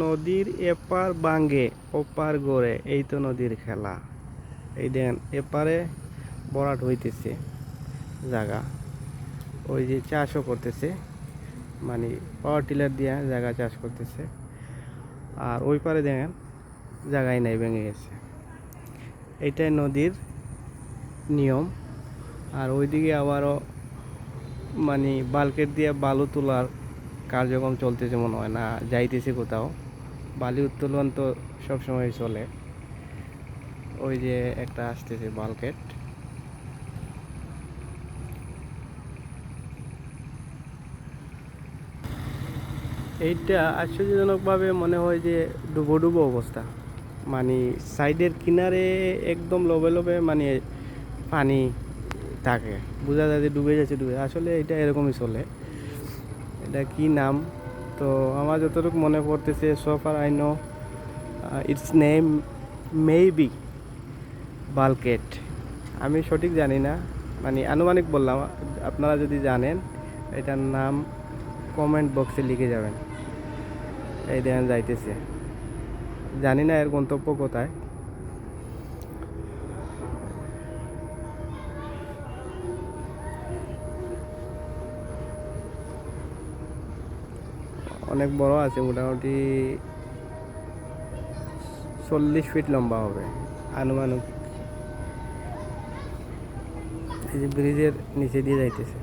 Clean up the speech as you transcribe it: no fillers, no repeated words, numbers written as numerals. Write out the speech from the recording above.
নদীর এপার বাঙ্গে ওপার গড়ে, এই তো নদীর খেলা। এই দেখেন এপারে ভরাট হইতেছে জায়গা, ওই যে চাষও করতেছে, মানে পাওয়ার টিলার দিয়ে জায়গা চাষ করতেছে। আর ওই পারে দেখেন জায়গায় নাই, ভেঙে গেছে। এইটাই নদীর নিয়ম। আর ওইদিকে আবারও মানে বালকেট দিয়ে বালু তোলার কার্যক্রম চলতেছে মনে হয়, না যাইতেছে কোথাও। বালি উত্তোলন তো সবসময় চলে। ওই যে একটা আসতেছে বালকেট। এইটা আশ্চর্যজনকভাবে মনে হয় যে ডুবো ডুবো অবস্থা, মানে সাইডের কিনারে একদম লোবে লোবে মানে পানি থাকে, বোঝা যায় যে ডুবে যাচ্ছে ডুবে। আসলে এটা এরকমই চলে। এটা কি নাম, তো আমার যতটুকু মনে পড়তেছে, so far I know it's name maybe বালকেট। আমি সঠিক জানি না, মানে আনুমানিক বললাম। আপনারা যদি জানেন এটার নাম কমেন্ট বক্সে লিখে যাবেন। এই দেখেন যাইতেছে, জানি না এর গন্তব্য কোথায়। অনেক বড় আছে, মোটামুটি 40 ফিট লম্বা হবে আনুমানিক। এই যে ব্রিজের নিচে দিয়ে যাইতেছে।